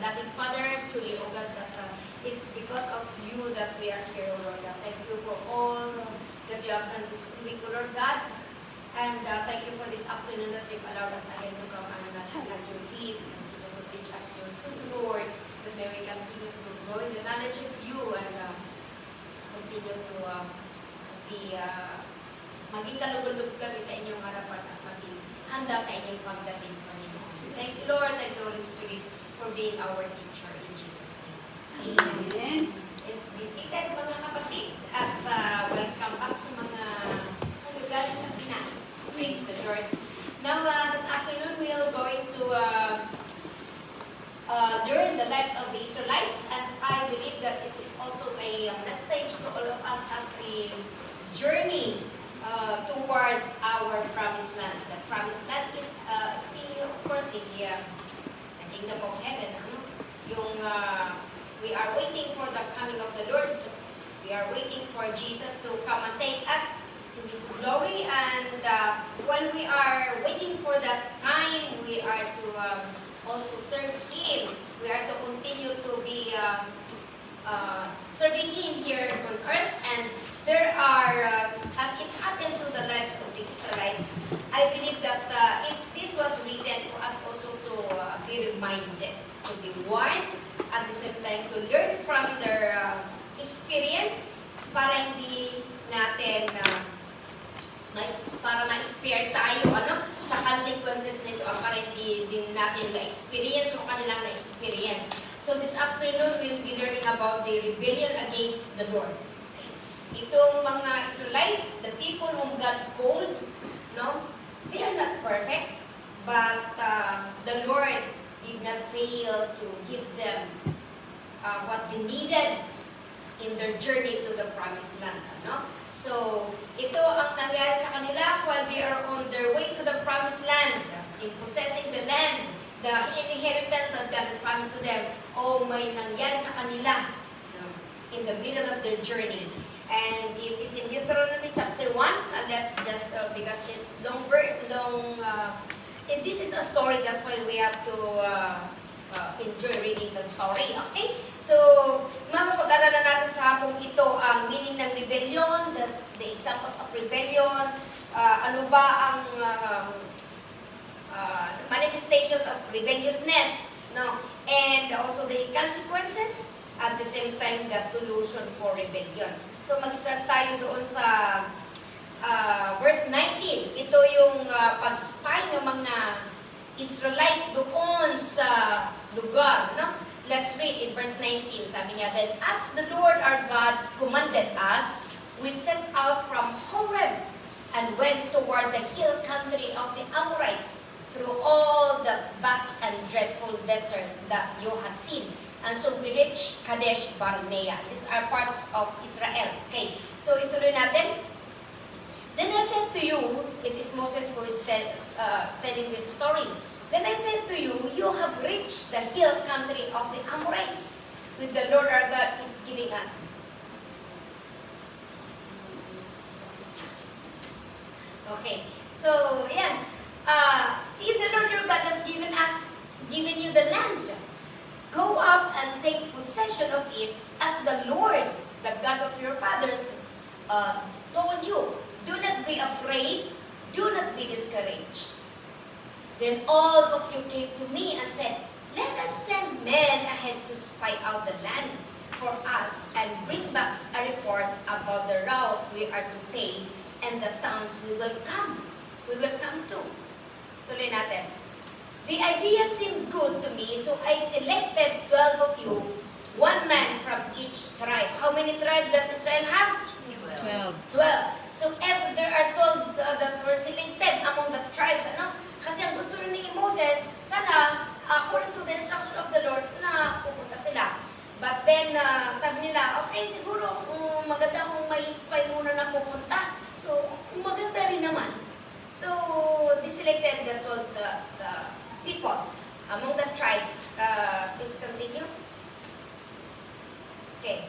loving Father, truly, O God, that it's because of you that we are here, O Lord God. Thank you for all that you have done this week, O Lord God. And thank you for this afternoon that you've allowed us again to come and sit at your feet, continue to teach us your truth, Lord, that may we continue to grow in the knowledge of you and continue to be maging kalugulog kami sa inyong harapan at maging handa sa inyong pagdating, Panginoon. Thank you, Lord. Thank you, Holy Spirit, for being our teacher in Jesus' name. Amen. Let's be seated, mga kapatid, at welcome back sa mga galing sa Pinas. Praise the Lord. Now, this afternoon, we are going to learn the lives of the Israelites, and I believe that it is also a message to all of us as we journey towards our promised land. The promised land is, of course, the kingdom of heaven. Yung, we are waiting for the coming of the Lord. We are waiting for Jesus to come and take us to His glory. And when we are waiting for that time, we are to also serve Him. We are to continue to be serving Him here on earth. And there are, as it happened to the lives of the Israelites, I believe that this was written for us also to be reminded, to be warned, at the same time to learn from their experience para hindi natin, para ma-spare tayo sa consequences nito, para hindi din natin ma-experience o kanilang na-experience. So this afternoon, we'll be learning about the rebellion against the Lord. Itong mga Israelites, the people whom God called, they are not perfect, but the Lord did not fail to give them what they needed in their journey to the promised land. So, ito ang nangyari sa kanila while they are on their way to the promised land, in possessing the land, the inheritance that God has promised to them. May nangyari sa kanila in the middle of their journey. And it is in Deuteronomy chapter 1. Let's just, because it's long, this is a story, that's why we have to enjoy reading the story. Okay? So, mapapag-aralan natin sa hapong ito ang meaning ng rebellion, the examples of rebellion, ano ba ang manifestations of rebelliousness, and also the consequences, at the same time, the solution for rebellion. So, mag-start tayo doon sa verse 19. Ito yung pag-spy ng mga Israelites doon sa lugar. Let's read in verse 19. Sabi niya, "Then as the Lord our God commanded us, we set out from Horeb and went toward the hill country of the Amorites through all the vast and dreadful desert that you have seen. And so we reached Kadesh Barnea." These are parts of Israel. Okay, so ituloy natin. "Then I said to you," it is Moses who is telling this story. "Then I said to you, you have reached the hill country of the Amorites, which the Lord our God is giving us." Okay, so yan. See, the Lord your God has given you the land. Go up and take possession of it as the Lord, the God of your fathers, told you. Do not be afraid. Do not be discouraged. Then all of you came to me and said, "Let us send men ahead to spy out the land for us and bring back a report about the route we are to take and the towns we will come to." Tuloy natin. "The idea seemed good to me, so I selected 12 of you, one man from each tribe." How many tribes does Israel have? 12. So there are 12 that were selected among the tribes. Kasi ang gusto ni Moses, sana, according to the instruction of the Lord, na pupunta sila. But then, sabi nila, okay, siguro, maganda kung may spy muna na pupunta. So, maganda rin naman. So, they selected the 12 the people among the tribes. Please continue. Okay.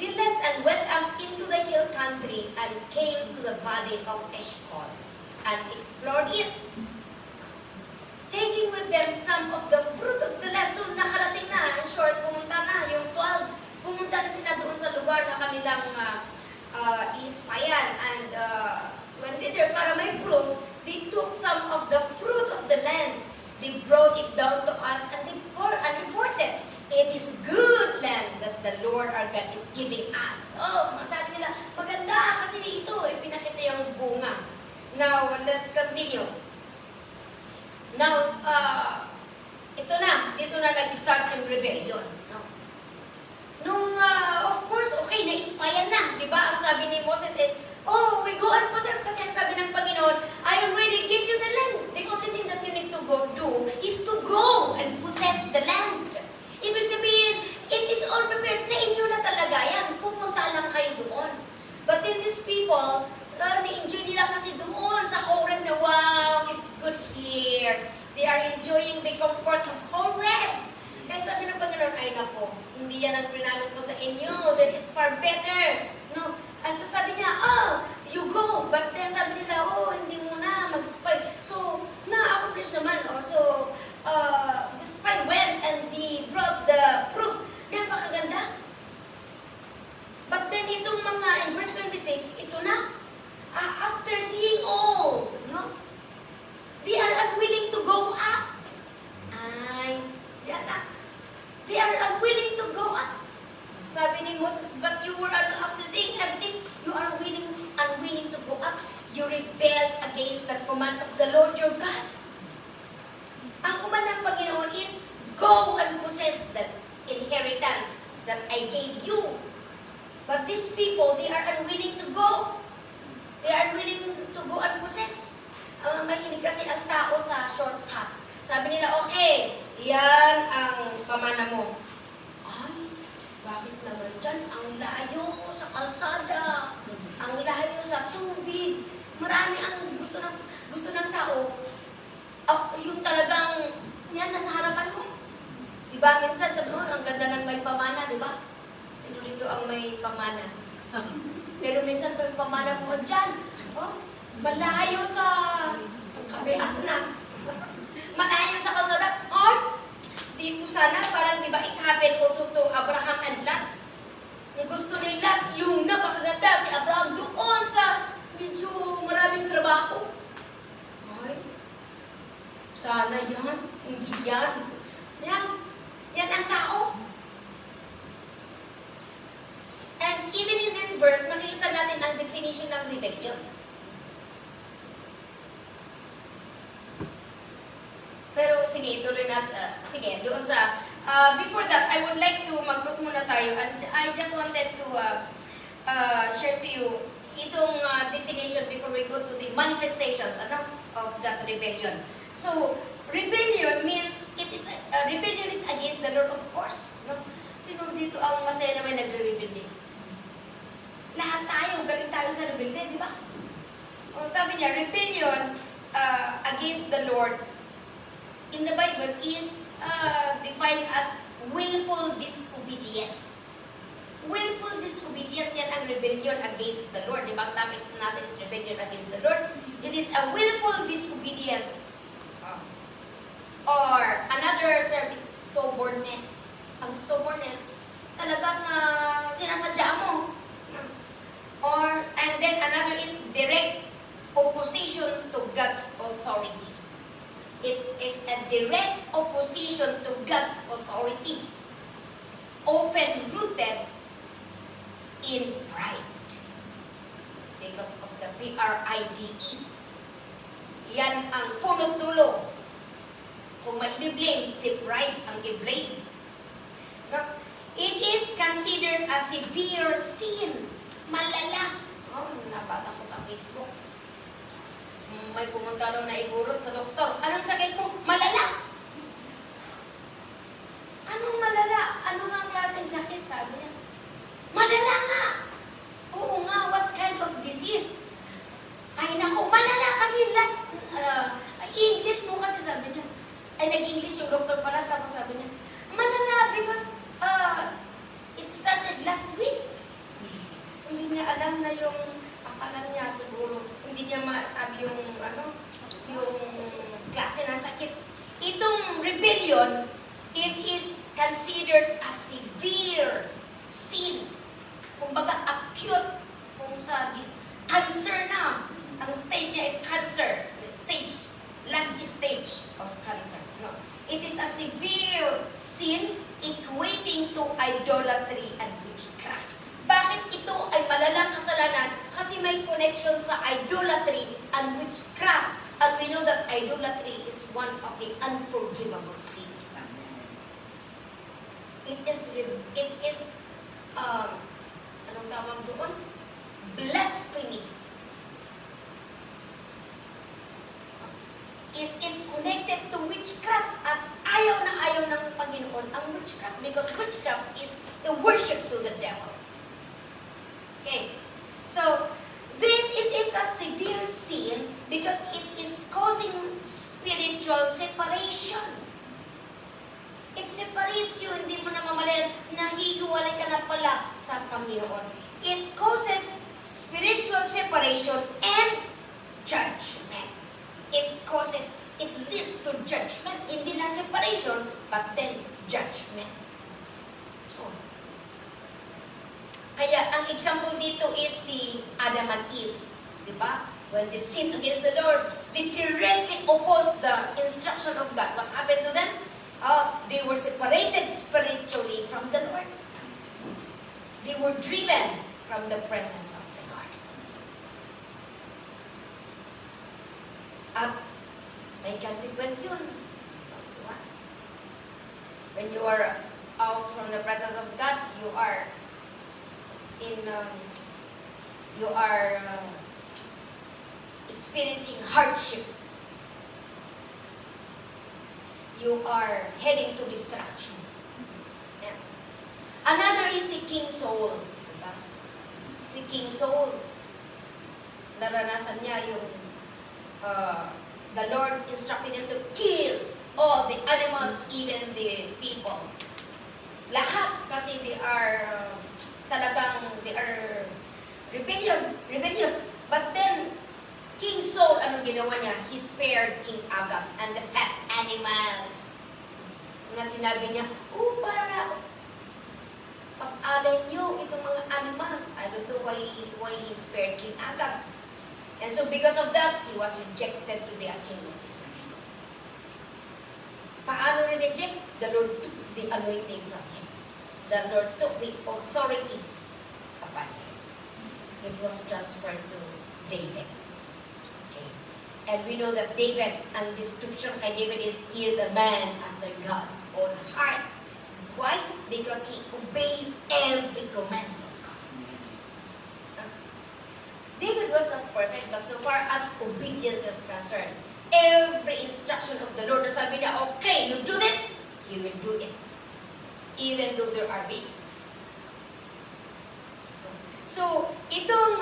"They left and went up into the hill country and came to the valley of Eshcol and explored it. Taking with them some of the fruit of the land. So nakarating na, in short, pumunta na, yung 12, pumunta na sila doon sa lugar na kanilang iispayan. And when they there, para may proof, they took some of the fruit of the land. They brought it down to us and they reported, it is good land that the Lord our God is giving us. Oh, sabi nila, maganda kasi ito, pinakita yung bunga. Now, let's continue. Now, dito na nag-start yung rebellion. No? Nung, of course, okay, na-ispayan na. Di ba? Ang sabi ni Moses is, oh, we go and possess kasi ang sabi ng Panginoon, I already gave you the land. The only thing that you need to do is to go and possess the land. Ibig sabihin, it is all prepared. Sa inyo na talaga yan. Pupunta lang kayo doon. But then these people, ni-enjoy nila kasi doon sa Horeb na, wow, it's good here. They are enjoying the comfort of Horeb. Kaya sabi ng Panginoon, ay nako, hindi yan ang pinamis ko sa inyo. There is far better. No? And so sabi niya, you go. But then sabi nila, hindi muna, mag-spy. So, na-accomplish naman. So, the spy went and they brought the proof. Napakaganda. But then itong mga, in verse 26, ito na. After seeing all, no? They are unwilling to go up. Yan na. They are unwilling to go up. Sabi ni Moses, but you were after seeing everything, you are unwilling to go up. You rebelled against the command of the Lord your God. Ang command ng Panginoon is, go and possess the inheritance that I gave you. But these people, they are unwilling to go. They are willing to go and possess. Mahilig kasi ang tao sa shortcut. Sabi nila, okay, yan ang pamana mo. Ay, bakit naman dyan? Ang layo sa kalsada. Ang layo sa tubig. Marami ang gusto ng tao. Yung talagang, yan, nasa harapan mo. Diba, minsan sabi mo, ang ganda ng may pamana, diba? Sino dito ang may pamana? Pero minsan pag pamana mo dyan, malayo sa kabias na. Malayo sa kalsada. Dito sana, parang diba, it happened also to Abraham and Lot. Ang gusto ni Lot, yung napakaganda si Abraham doon sa medyo maraming trabaho. Sana yan, hindi yan. Yan ang tao. And even in this verse, makikita natin ang definition ng rebellion. Pero sige, ituloy natin. Sige, doon sa... before that, I would like to mag-pause muna tayo. And I just wanted to share to you itong definition before we go to the manifestations of that rebellion. So, rebellion means, rebellion is against the Lord, of course. No? Sino dito ang masaya na may nagre-rebelde? Lahat tayo, galing tayo sa rebelde, di ba? Sabi niya, rebellion against the Lord in the Bible is defined as willful disobedience. Willful disobedience, yan ang rebellion against the Lord. Di ba? Ang topic natin is rebellion against the Lord. It is a willful disobedience. Or another term is stubbornness. Ang stubbornness, talagang sinasadya mo. And then another is direct opposition to God's authority. It is a direct opposition to God's authority, often rooted in pride. Because of the P-R-I-D-E. Yan ang punot dulo. Kung mai-blame, si pride ang i-blame. It is considered a severe sin. Malala. Nabasa ko sa Facebook. May pumunta nung naiburot sa doktor. Anong sakit mo? Malala. Anong malala? Ano nga klaseng sakit? Sabi niya. Malala nga. Oo nga, what kind of disease? Ay naku, malala kasi English mo kasi sabi niya. Ay nag-English yung doktor pala, tapos sabi niya, malala because it started last week. Hindi niya alam na yung akala niya siguro, hindi niya masabi yung yung klase ng sakit. itong rebellion, it is considered a severe sin. Kumbaga, acute. Kung sa cancer na. Ang stage niya is cancer. Stage. Last stage of cancer. No. It is a severe sin equating to idolatry and witchcraft. Bakit ito ay malalang kasalanan? Kasi may connection sa idolatry and witchcraft. And we know that idolatry is one of the unforgivable sin. It is, anong tawag doon? Blasphemy. It is connected to witchcraft at ayaw na ayaw ng Panginoon ang witchcraft because witchcraft is a worship to the devil. Okay, so it is a severe sin because it is causing spiritual separation. It separates you, hindi mo na mamalayan, nahihiwalay ka na pala sa Panginoon. It causes spiritual separation and judgment. It leads to judgment, hindi lang separation, but then judgment. Kaya ang example dito is si Adam and Eve. Di ba? When they sinned against the Lord, they directly opposed the instruction of God. What happened to them? They were separated spiritually from the Lord. They were driven from the presence of the Lord. At may consequence yun. When you are out from the presence of God, you are experiencing hardship. You are heading to destruction. Yeah. Another is si King Saul. Diba? Si King Saul, naranasan niya yung the Lord instructed him to kill all the animals, even the people. Lahat kasi they are rebellious. But then, King Saul, anong ginawa niya? He spared King Agag and the fat animals. Na sinabi niya, para pag-alay niyo itong mga animals. I don't know why he spared King Agag. And so because of that, he was rejected to be a king of Israel. Paano reject? The Lord took the anointing from him. The Lord took the authority upon him. It was transferred to David. Okay. And we know that David, ang description kay David is, he is a man after God's own heart. Why? Because he obeys every command of God. David was not perfect, but so far as obedience is concerned, every instruction of the Lord, sabi niya, okay, you do this, he will do it. Even though there are risks. So, itong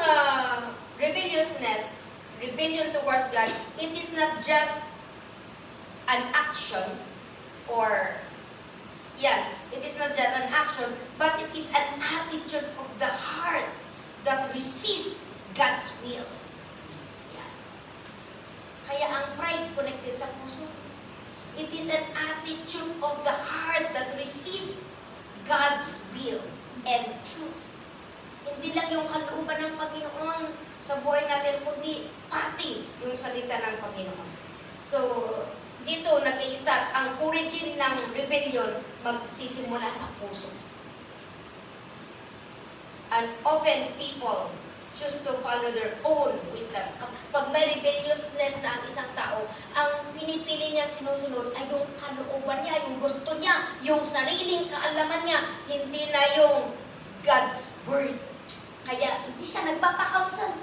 rebellion towards God, it is not just an action it is not just an action, but it is an attitude of the heart that resists God's will. Yan. Kaya ang pride connected sa puso. It is an attitude of the heart that resists God's will and truth. Hindi lang yung kalooban ng Panginoon sa buhay natin, kundi pati yung salita ng Panginoon. So, dito nag-i-start ang origin ng rebellion magsisimula sa puso. And often people choose to follow their own wisdom. Pag may rebelliousness na ang isang tao, ang pinipili niya at sinusunod ay yung kalooban niya, yung gusto niya, yung sariling kaalaman niya, hindi na yung God's Word. Kaya hindi siya nagpapakounsel.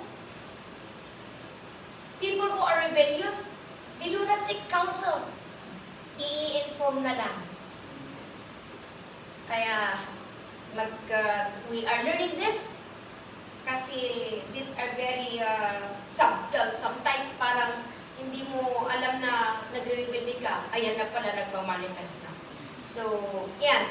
People who are rebellious, they do not seek counsel. I-inform na lang. Kaya we are learning this kasi these are very subtle. Sometimes parang hindi mo alam na nagre-rebelde ka, ayan na pala nagmamanifest na. So, yan.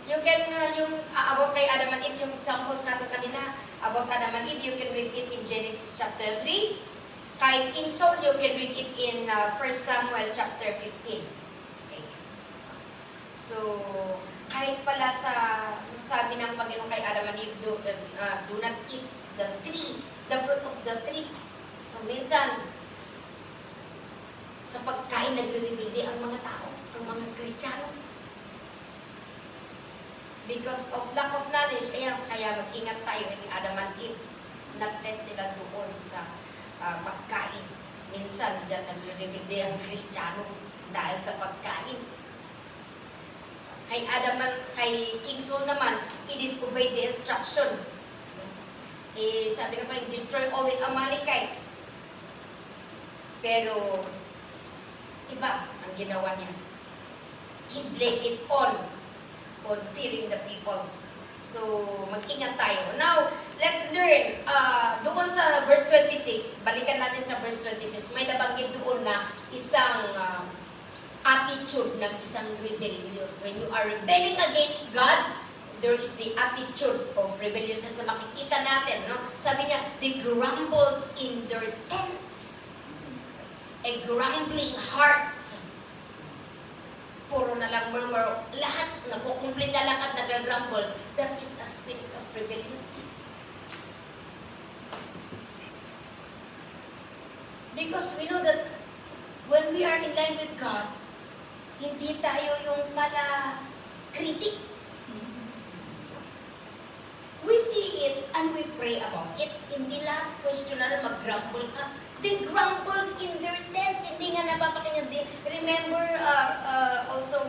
You can, yung about kay Adam and Eve, yung examples natin kanina, about Adam and Eve, you can read it in Genesis chapter 3. Kay King Saul, you can read it in 1 Samuel chapter 15. So, kahit pala sa sabi ng Panginoon kay Adam and Eve, do not eat the tree, the fruit of the tree. Minsan, sa pagkain nagre-rebelde ang mga tao, ang mga Kristiyano. Because of lack of knowledge, kaya mag-ingat tayo si Adam and Eve. Nag-test sila doon sa pagkain. Minsan, dyan nagre-rebelde ang Kristiyano dahil sa pagkain. Kay King Saul naman, he disobeyed the instruction. Sabi na pa, destroy all the Amalekites. Pero, iba ang ginawa niya. He blamed it on fearing the people. So, mag-ingat tayo. Now, let's learn. Doon sa verse 26, balikan natin sa verse 26, may nabanggit doon na isang attitude ng isang rebellion. When you are rebelling against God, there is the attitude of rebelliousness na makikita natin. No? Sabi niya, they grumbled in their tents. A grumbling heart. Puro na lang murmur. Lahat nagkukumpling na lang at nag-grumble. That is a spirit of rebelliousness. Because we know that when we are in line with God, hindi tayo yung pala critic. We see it and we pray about it. Hindi lahat questionable mag-grumble ka. They grumbled in their tents. Hindi nga napapakinggan din. Remember also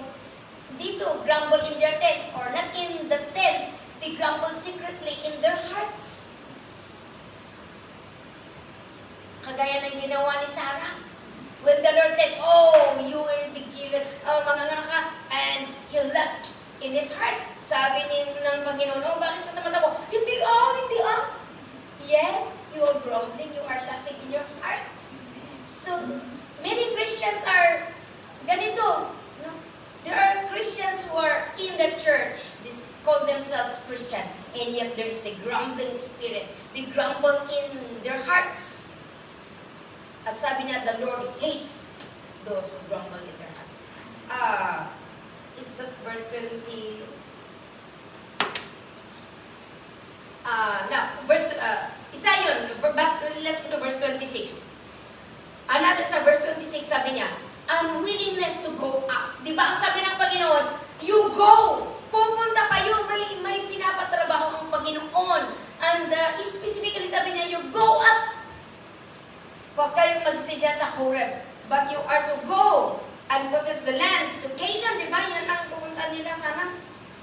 dito, grumble in their tents or not in the tents. They grumbled secretly in their hearts. Kagaya ng ginawa ni Sarah. When the Lord said, oh, you will be given, manganganak ka, and He left in His heart. Sabi ng Panginoon, oh, bakit ka tumatabo? Hindi ah. Yes, you are grumbling, you are laughing in your heart. So, many Christians are ganito. No? There are Christians who are in the church, they call themselves Christian, and yet there is the grumbling spirit. They grumble in their hearts. At sabi niya, the Lord hates those who grumble in their hearts. Is that verse 20? Isa yun, but let's go to verse 26. Another sa verse 26, sabi niya, unwillingness to go up. Di ba ang sabi ng Panginoon, you go! Pupunta kayo, may pinapatrabaho ang Panginoon. And specifically sabi niya, you go up. Huwag kayong mag-stay dyan sa Horeb. But you are to go and possess the land to Canaan. Di ba? Yan ang pupunta nila sana.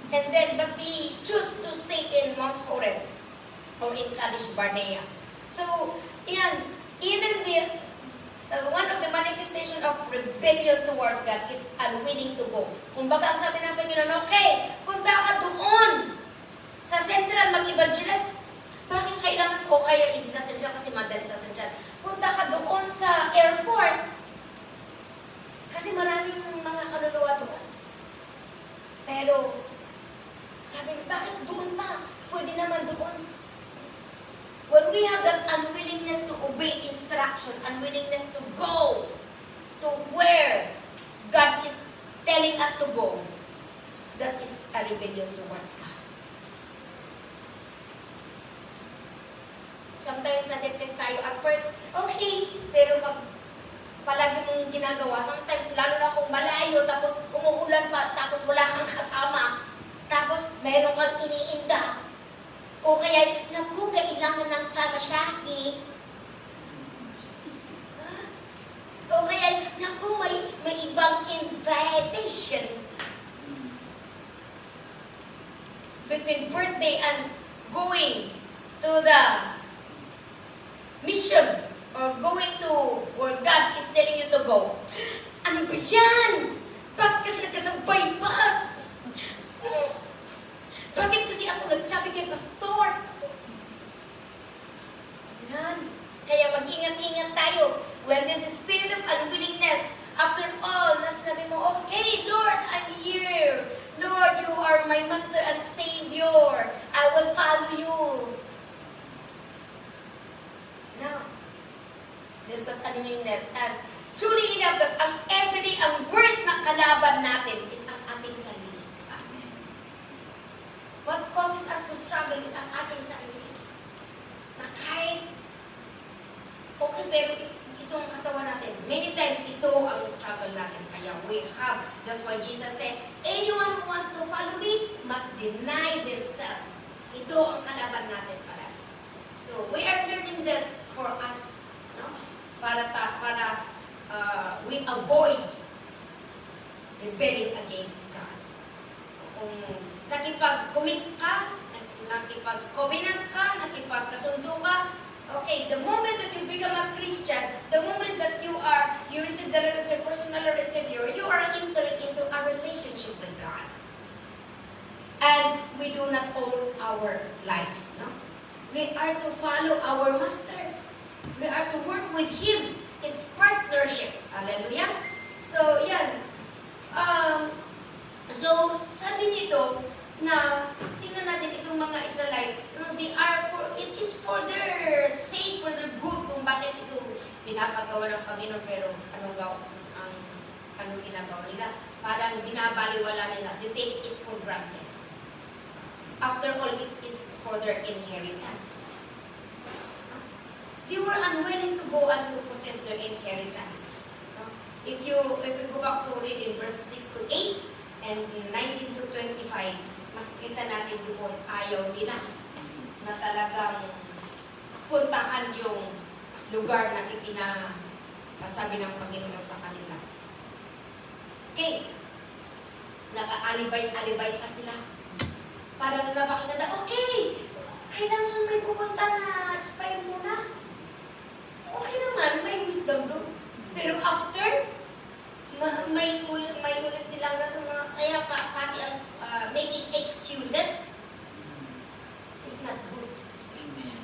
And then, but they choose to stay in Mount Horeb or in Kadesh Barnea. So, yan. Even one of the manifestation of rebellion towards God is unwilling to go. Kung baga ang sabi ng Panginoon, okay, punta ka doon sa Central mag-evangelize. Bakit kailangan ko kaya hindi sa Central kasi madali sa Central? Punta ka doon sa airport. Kasi maraming mga kaluluwa doon. Pero, sabi, bakit doon pa? Pwede naman doon. When we have that unwillingness to obey instruction, unwillingness to go to where God is telling us to go, that is a rebellion towards God. Sometimes na-detest tayo at first, okay, pero pag palagi mong ginagawa, sometimes lalo na kung malayo, tapos umuulan pa, tapos wala kang kasama, tapos meron kang iniinda, o kaya, naku, kailangan ng pamasahe, o kaya, naku, may ibang invitation between birthday and going to the mission or going to where God is telling you to go. Ano ba yan? Bakit kasi nagkasabay pa? Bakit kasi ako nagsabi kay pastor? Yan. Kaya mag-ingat-ingat tayo. When this spirit of unwillingness, after all, na sinabi mo, okay, Lord, I'm here. Lord, you are my master and savior. I will follow you. Now, there's that unwillingness. And truly enough that ang everyday, ang worst na kalaban natin is ang ating sarili. What causes us to struggle is ang ating sarili. Na kahit okay, pero itong katawan natin, many times ito ang struggle natin. Kaya we have, that's why Jesus said, anyone who wants to follow me must deny themselves. Ito ang kalaban natin pala. So, we are learning this for us, no? Para we avoid rebelling against God. Kung nakipag-commit ka, nakipag-covenant ka, nakipagkasundo ka, okay, the moment that you become a Christian, the moment that you receive the Lord as your personal Lord and Savior, you are entering into a relationship with God. And we do not own our life, no? We are to follow our Master. We are to work with Him. It's partnership. Hallelujah. So, yan. So, sabi nito na, tingnan natin itong mga Israelites, it is for their sake, for their good, kung bakit ito pinapagawa ng Panginoon, pero anong ginagawa nila? Parang binabaliwala nila. They take it for granted. After all, it is for their inheritance. They were unwilling to go and to possess their inheritance. If you go back to read in verse 6 to 8 and 19 to 25, makikita natin doon ayaw nila na talagang puntahan yung lugar na ipinasabi ng Panginoon sa kanila. Okay. Nag-aalibay-alibay pa sila. Para nung napakita na, okay, kailangan may pupunta na spy muna. Okay naman, may wisdom doon. Pero after, may ulit silang rason na, kaya pati ang making excuses is not good. Amen.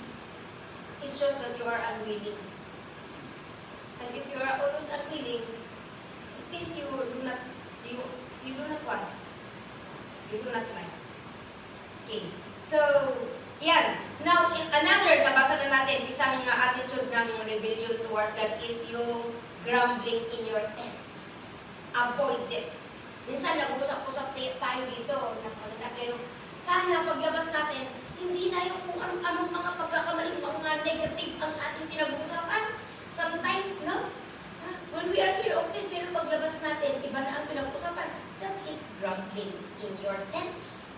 It shows that you are unwilling. And if you are always unwilling, it means you do not want. You do not like. Okay. So, yan. Now, another, nabasa na natin, isang attitude ng rebellion towards God is yung grumbling in your tents. Avoid this. Minsan, nag-usap-usap tayo dito, pero sana paglabas natin, hindi na yung kung anong mga pagkakamaling, mga negative ang ating pinag-uusapan. Sometimes, no? When we are here, okay, pero paglabas natin, iba na ang pinag-uusapan. That is grumbling in your tents.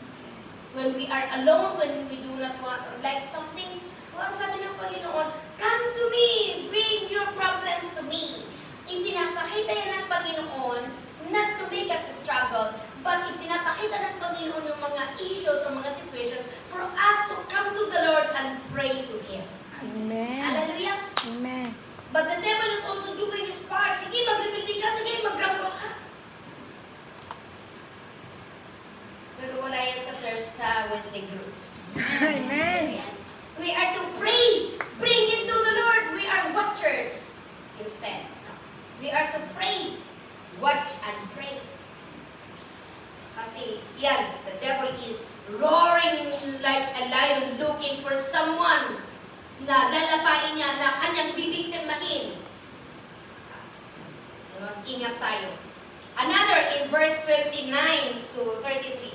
When we are alone, when we do not want or like something, sabi ng Panginoon, come to me, bring your problems to me. Ipinapakita yan ng Panginoon, not to make us struggle, but ipinapakita ng Panginoon yung mga issues or mga situations for us to come to the Lord and pray to Him. Amen. Hallelujah. Amen. But the devil is also doing his part. Sige, mag-rebelde ka, sige, mag-grumble ka. Pero wala yan sa Wednesday group. Amen. We are to pray. Bring it to the Lord. We are watchers instead. We are to pray. Watch and pray. Kasi, yan, the devil is roaring like a lion looking for someone na lalabain niya, na kanyang bibiktimahin. Mag-ingat tayo. Another in verse 29 to 33.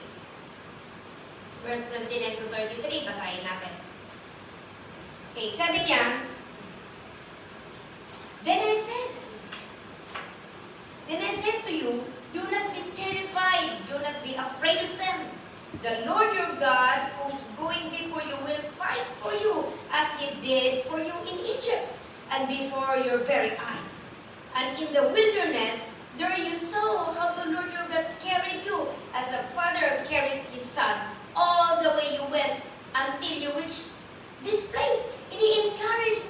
Verse 29 to 33, basahin natin. Okay, sabi niya, Then I said to you, do not be terrified, do not be afraid of them. The Lord your God, who is going before you, will fight for you, as He did for you in Egypt, and before your very eyes. And in the wilderness, there you saw how the Lord your God carried you, as a father carries his son, all the way you went until you reached this place. Ini-encourage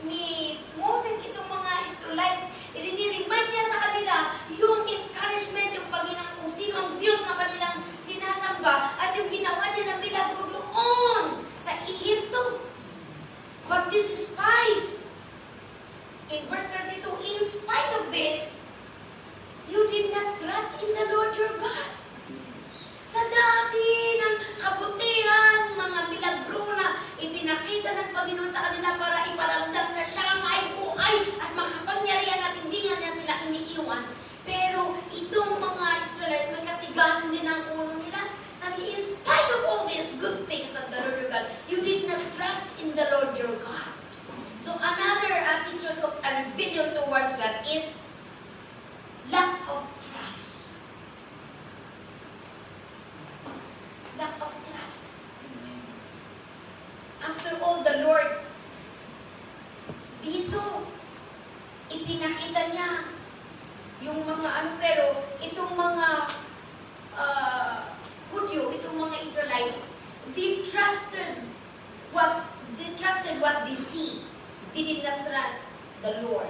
ni Moses itong mga Israelites. Ini-remind niya sa kanila yung encouragement, yung Panginoon kung sino ang Diyos na kanilang sinasamba at yung ginawa niya ng milagro doon sa Egypto. But this is spies. In verse 32, in spite of this, you did not trust in the Lord your God. Sa dami ng kabutihan, mga milagro na ipinakita ng Panginoon sa kanila para iparamdam na siya ay buhay at rebellion towards God is lack of trust. Lack of trust. After all, the Lord, dito, ipinakita niya yung mga pero itong mga Hudyo, itong mga Israelites, they trusted what they see. They did not trust the Lord,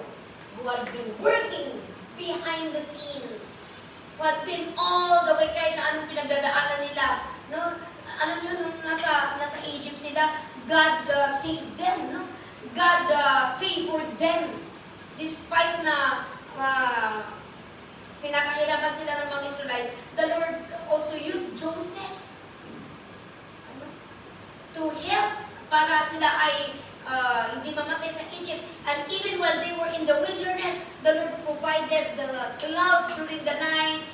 who had been working behind the scenes, who had been all the way kahit na anong pinagdadaanan nila. No? Alam niyo, nung nasa Egypt sila, God saved them. No? God favored them. Despite na pinakahirapan sila ng mga Israelites, the Lord also used Joseph to help para sila ay hindi mamatay sa Egypt. And even while they were in the wilderness, the Lord provided the clouds during the night,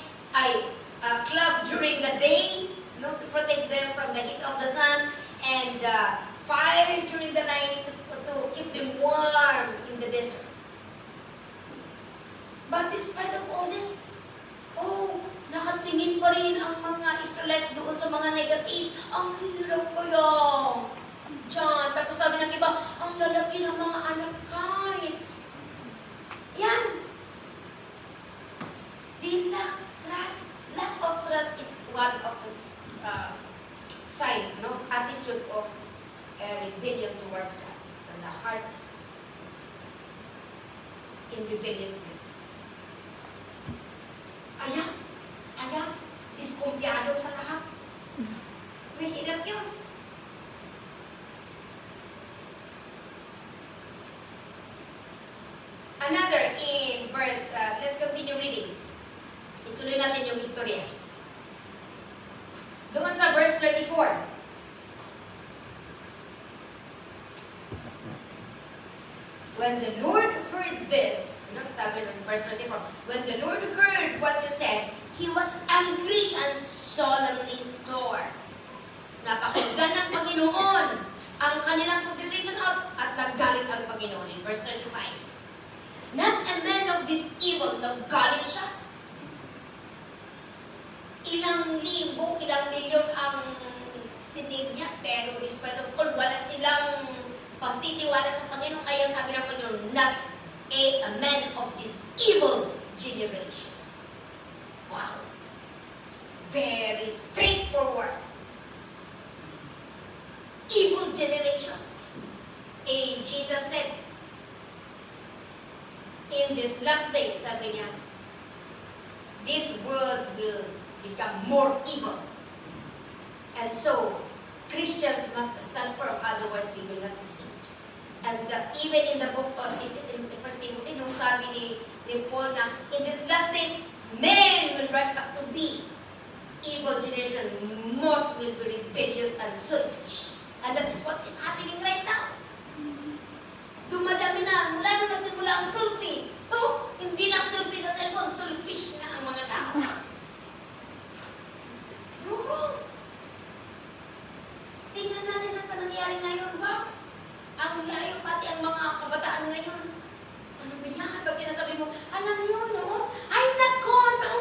clouds during the day, to protect them from the heat of the sun, and fire during the night to keep them warm in the desert. But despite of all this, nakatingin pa rin ang mga Israelites doon sa mga negatives. Ang hirap kaya. Diyan. Tapos sabi ng iba, ang lalaki ng mga anak kites. Yan. The lack of trust is one of the signs, attitude of rebellion towards God. And the heart is in rebelliousness. Diskumpiyado sa lahat. May hirap yun. Another in verse, let's continue reading. Ituloy natin yung istorya. Doon sa verse 34. When the Lord heard this, sabi ng verse 24, when the Lord heard what you said, He was angry and solemnly sore. Napakinggan ng Panginoon ang kanilang congregation out at naggalit ang Panginoon. In verse 25, not a man of this evil, naggalit siya. Ilang libo, ilang milyon ang sinave niya, pero despite of all, wala silang pagtitiwala sa Panginoon. Kaya sabi ng Panginoon, not a man of this evil generation. Wow. Very straightforward. Evil generation. Jesus said, in this last day, sabi niya, this world will become more evil. And so, Christians must stand firm, otherwise they will not be saved. And even in the book of, is it in 1 Timothy, nung sabi ni Paul na, in this last days, men will rise up to be evil generation. Most will be rebellious and selfish. And that is what is happening right now. Dumadami na, mula nung nagsimula ang selfie. Hindi lang selfie sa cellphone, selfish na ang mga tao. Tingnan natin ang sa nangyari ngayon. Wow! Ang layo pati ang mga kabataan ngayon. Ano ba yan? Pag sinasabi mo, alam nyo, ay nako, no.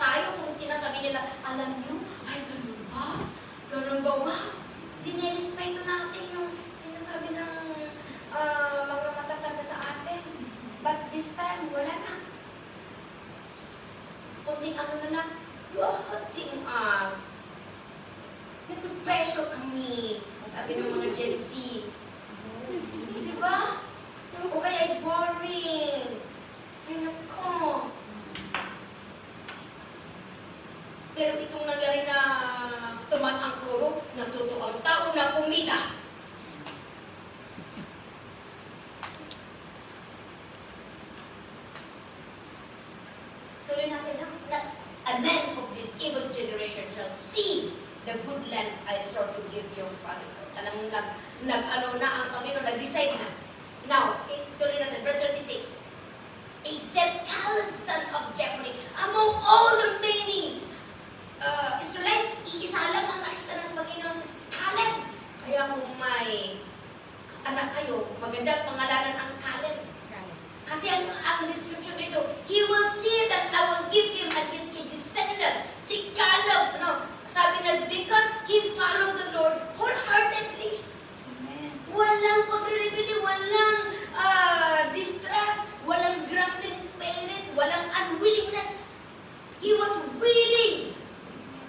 Tayo kung sinasabi nila, alam nyo, ay ganun ba? Ganun ba? Wow! Dinirespeto natin yung sinasabi ng mga matatanda sa atin. But this time, wala na. Kundi ano na lang, you are hurting us. Nag-pressure kami. Sabi ng mga Gen Z. Di ba? O kaya boring. Ay nako. Pero itong nangyari na tumas ang kuro, natuto ang tao na pumila. Tuloy natin na, a man of this evil generation shall see the good land I swore to give your fathers. Talagang nag-ano na ang Panginoon, nag-decide na. Now, tuloy natin, verse 36. Except Caleb, son of Jephunneh, among all the many Israelites, iisa lang ang nakita ng Panginoon, si Caleb. Kaya kung may anak kayo, magandang pangalanan ang Caleb. Kasi ang description dito, he will see that I will give him and his descendants. Si Caleb, sabi na, because he followed the Lord wholeheartedly. Walang pagre-rebelli, walang distrust, walang grumbling spirit, walang unwillingness. He was willing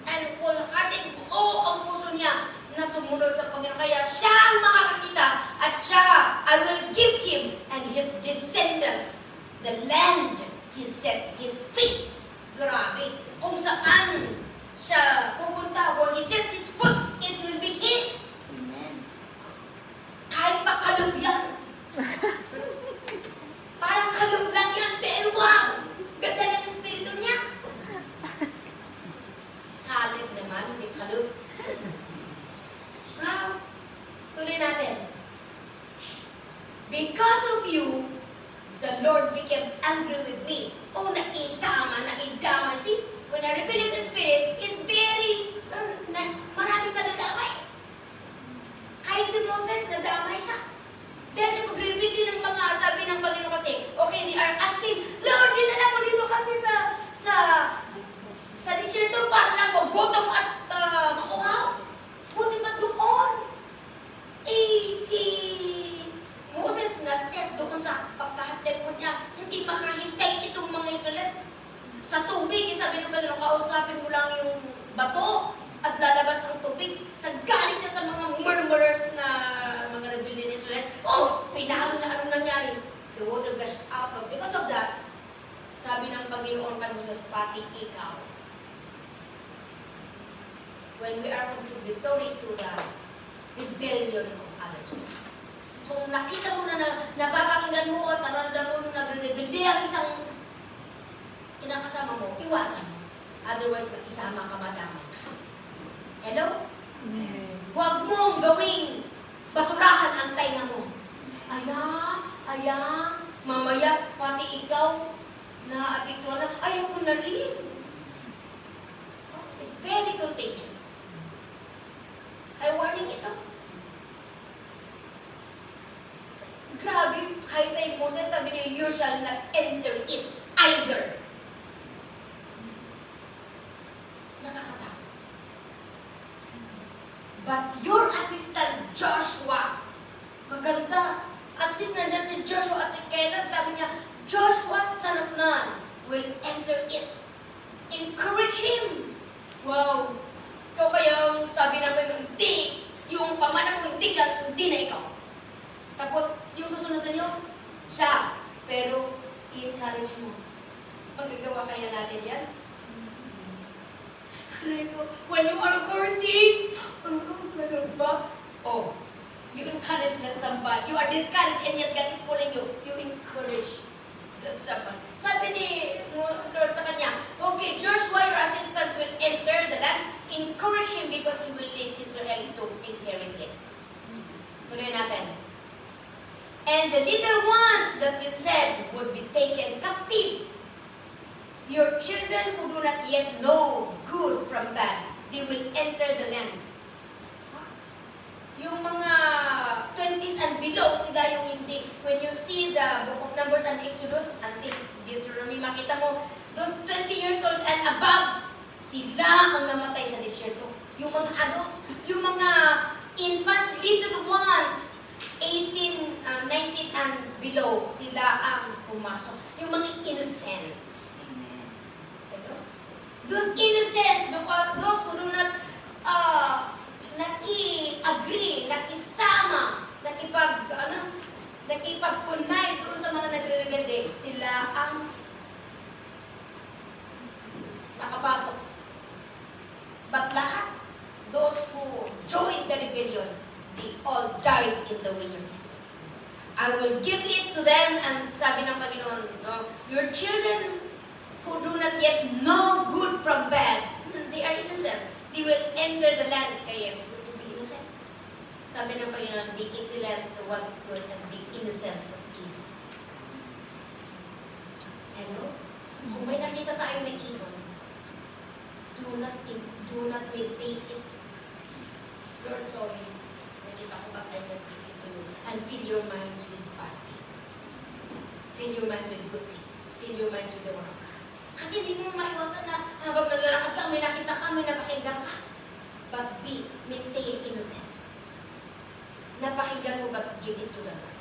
and wholehearted. Buo ang puso niya na sumunod sa Panginoon. Kaya siya ang makakakita at siya, I will give him and his descendants the land he set his feet. Grabe. Kung saan siya pupunta, where he sets his foot, it will be his. Kahit pa kalog yan. Parang kalog lang yan, pero wow! Ganda ng espiritu niya. Caleb naman, hindi kalog. Wow! Tuloy natin. Because of you, the Lord became angry with me. Oh, naisama, naidamay. See, when a rebellious spirit is very, maraming nadadamay. Kahit si Moses, nadamay siya. Dahil sa pag-rebelli ng mga sabi ng Panginoon kasi, okay, they are asking, Lord, dinala mo dito kami sa desierto para lang magutom at makuhaw. Buti ba doon? Si Moses na-test doon sa pagkahatid mo niya. Hindi makahintay itong mga Israelis sa tubig. Sabi ng Panginoon, kausapin mo lang yung bato at lalabas ang tubig. Sa galing na sa mga murmurers na mga rebellion Israelis, pinalo na anong nangyari. The water gushed out of. Because of that, sabi ng Panginoon kay Moses, pati ikaw. When we are contributory to the rebellion of others. Kung nakita mo na napapakinggan mo at nararamdaman mo na nagre-rebelde ang isang kinakasama mo, iwasan mo. Otherwise, mag-isama ka, madamay ka. Hello? Huwag mong gawing basurahan ang tainga mo. Mamaya, pati ikaw, naapektuhan na, ayaw ko na rin. It's very contagious. Ay, warning ito. Grabe, kahit ay Moses, sabi niya, you shall not enter it either. Nakakatakot. But your assistant, Joshua, maganda. At least nandyan si Joshua at si Caleb, sabi niya, Joshua, son of Nun, will enter it. Encourage him. Wow. Ikaw kaya sabi namin, hindi. Yung pamanang mo, hindi na ikaw. Tapos, yung susunod nyo, siya. Pero, i-encourage mo. Magagawa kaya natin yan? When you are hurting, ganun ba? You encourage that somebody. You are discouraged and yet God is calling you. You encourage that somebody. Sabi ni Lord sa kanya, okay, Joshua, your assistant, will enter the land. Encourage him because he will lead Israel to inherit it. Tuloy natin. And the little ones that you said would be taken captive. Your children who do not yet know good from bad, they will enter the land. Yung mga 20s and below, sila yung hindi. When you see the book of Numbers and Exodus, until Deuteronomy, makita mo, those 20 years old and above, sila ang namatay sa disyerto. Yung mga adults, yung mga infants, little ones, 18, 19 and below, sila ang pumasok. Yung mga innocents. Those innocents, those who do not naki-agree, nakisama, nakipag-connect doon sa mga nagre-rebelde, sila ang nakapasok. But lahat, those who joined the rebellion, they all died in the wilderness. I will give it to them, and sabi ng Panginoon, your children who do not yet know good from bad, they are innocent. They will enter the land. Kaya it's good to be innocent. Sabi ng Panginoon, be excellent to what is good and be innocent of evil. Hello? Kung may nakita tayo na evil, do not meditate it. Lord, sorry. Nakita ko ba I just give it to you and fill your minds with fasting. Fill your minds with good things. Fill your minds with the Word of God. Kasi hindi mo maiwasan na habang naglalakad ka, may nakita ka, may napakinggan ka. But maintain innocence. Napakinggan mo but give it to the Lord.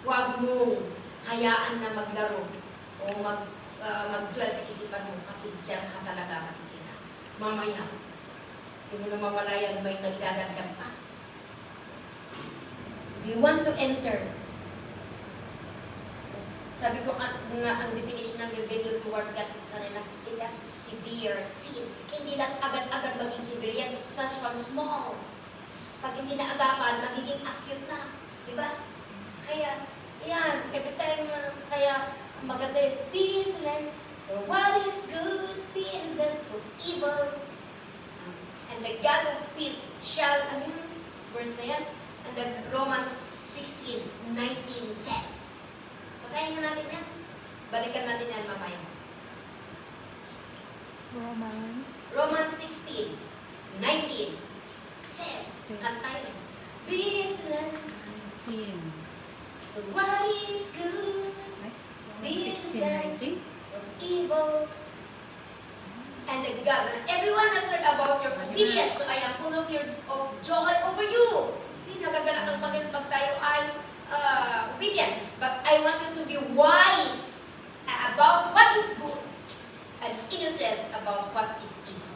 Huwag mong hayaan na maglaro o mag-dwell sa isipan mo kasi diyan ka talaga matitira. Mamaya, hindi mo na mamalayan may nagdadagdag pa. We want to enter. Sabi ko na ang definition ng rebellion towards God is kanina, it has severe sin. Hindi lang agad-agad maging severe yan. It starts from small. Pag hindi na agapan, magiging acute na. Diba? Kaya, yan, every time, kaya maganda yun, be innocent for what is good, be innocent of evil. And the God of peace shall, ano yun? Verse na yan? And then Romans 16:19 says, basahin na natin yan. Balikan natin yan mamaya. Romans 16:19 says, kantayin na, be excellent, what is good, be excellent of evil. And the God, everyone has heard about your obedience, so I am full of joy over you. See, nagagalak ng Panginoon pag tayo ay obedient. But I want you to be wise about what is good and innocent about what is evil.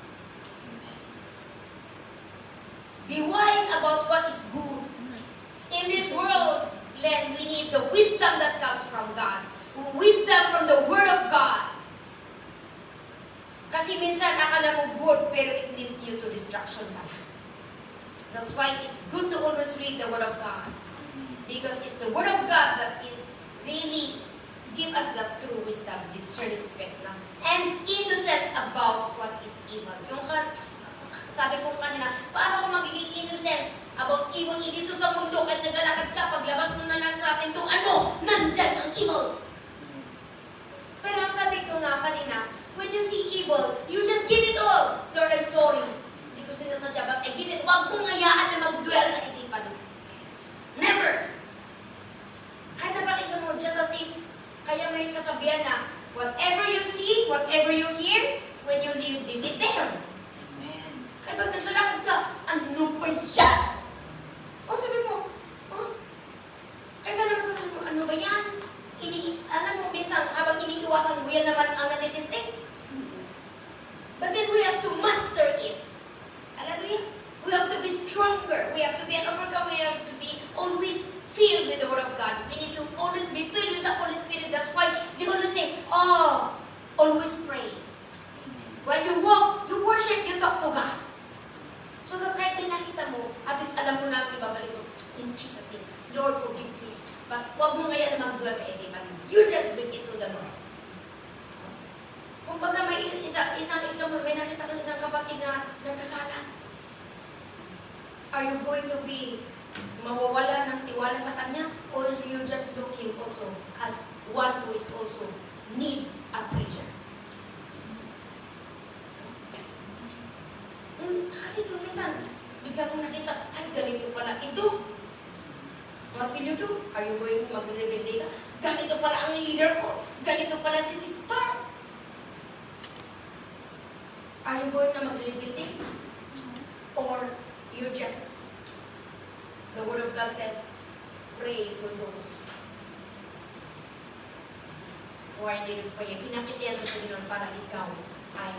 Be wise about what is good. In this world, Len, we need the wisdom that comes from God. Wisdom from the Word of God. Kasi minsan akala mo good, pero it leads you to destruction pala. That's why it's good to always read the Word of God. Because it's the Word of God that is really give us that true wisdom, discerning spirit lang. And innocent about what is evil. Yung sabi ko kanina, paano ko magiging innocent about evil? Dito sa mundo, kahit naglalakad ka, paglabas mo na lang sa atin to, ano? Nandyan ang evil. Pero ang sabi ko nga kanina, when you see evil, you just give it all. Lord, I'm sorry. Hindi ko sinasadya, but I give it. Huwag mong hayaan na mag-dwell sa isipan mo. Never. Kahit napakinggan mo, just as if, kaya may kasabihan na, whatever you see, whatever you hear, when you leave it there. Amen. Kaya pag naglalakad ka, ano pa yan? O sabi mo, kaysa naman sasabi mo, ano ba yan? Alam mo, minsan, habang iniiwasan mo, yan naman ang natitistik. But then we have to master it. Hallelujah. We have to be stronger. We have to be an overcomer. We have to be always filled with the Word of God. We need to always be filled with the Holy Spirit. That's why they always say, always pray. While you walk, you worship, you talk to God. So that kahit may nakita mo, at least alam mo na, ibabalik mo, in Jesus' name, Lord, forgive me. But huwag mo ngayon na magduwa sa isipan mo. You just bring it to the Lord. Kung baga may isang example, may nakita ko isang kapatid na nagkasala. Are you going to be mawawala ng tiwala sa kanya? Or you just look him also as one who is also need a prayer? Kasi kung minsan, bigla mong nakita, ay ganito pala ito. What will you do? Are you going to mag-rebelde ka? Ganito pala ang leader ko. Ganito pala si sister. Are you going na mag-rebelde? Or you just, the Word of God says, pray for those who are in need of prayer. Pinakitiyan ng Panginoon para ikaw ay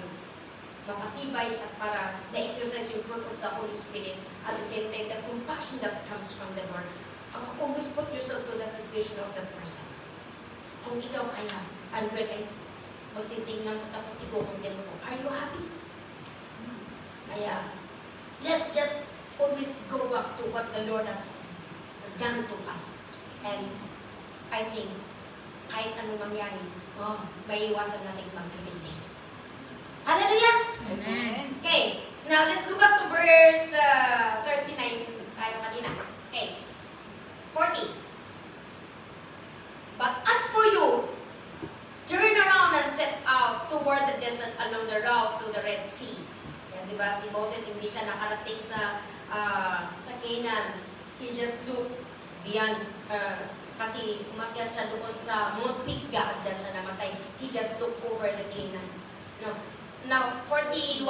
mapatibay at para na-exercise yung fruit of the Holy Spirit. At the same time, the compassion that comes from the Lord. Always put yourself to the situation of that person. Kung ikaw kaya, and when I magtitingnan mo tapos i-comment mo, are you happy? Kaya, let's just always go back to what the Lord has done to us. And I think, kahit anong mangyari, may iwasan natin mag-rebelde. Hallelujah! Amen. Okay, now let's go back to verse 39 tayo kanina. Okay. 40. But as for you, turn around and set out toward the desert along the route to the Red Sea. Yan, di ba? Si Moses, hindi siya nakarating sa Canaan. He just looked beyond Kasi umakyat siya doon sa Mount Pisgah at dyan siya namatay. He just took over the Canaan. No. Now, 41.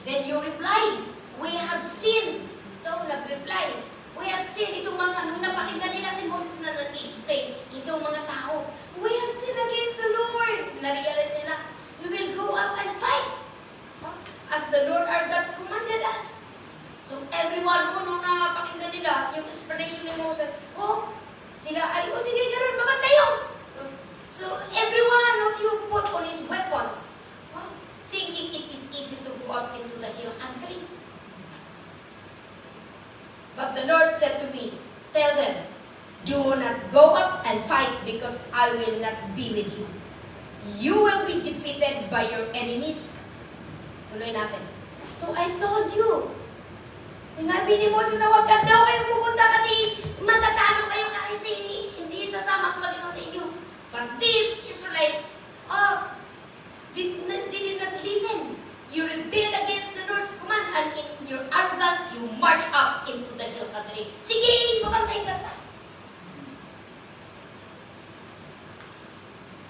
Then you replied, we have sinned. Ito, nag-reply. We have sinned. Itong mga, nung napakinggan nila si Moses na nag-explain, itong mga tao, we have sinned against the Lord. Na-realize nila, we will go up and fight. As the Lord our God commanded us. So everyone nung napakinggan nila, yung explanation ni Moses, sila ay, sige, gano'n, mabantayo. So every one of you put on his weapons, thinking it is easy to go up into the hill country. But the Lord said to me, tell them, do not go up and fight because I will not be with you. You will be defeated by your enemies. Tuloy natin. So I told you, sinabi ni Moses na huwag ka daw kayo pupunta kasi matatalo kayo kasi hindi sasama ang Panginoon sa inyo. But these Israelites, did not listen. You rebelled against the Lord's command and in your arrogance, you march up into the hill country. Sige, mabantayin na tayo.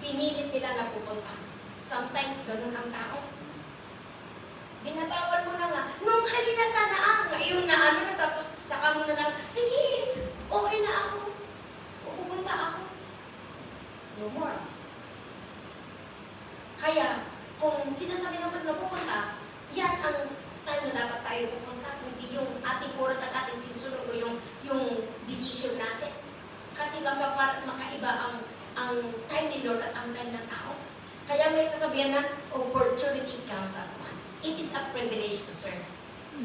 Pinilit nila na pupunta. Sometimes, ganun ang tao. Binatawan mo na nga. Nung kanina sana ngayon na tapos saka mo na lang, sige, okay na ako. Pupunta ako. No more. Kaya, kung sinasabi naman na pupunta, yan ang time na dapat tayo pupunta. Hindi yung ating oras ang ating sinusunod o yung decision natin. Kasi makaiba ang time ni Lord at ang time ng tao. Kaya may kasabihan na opportunity comes at once. It is a privilege to serve.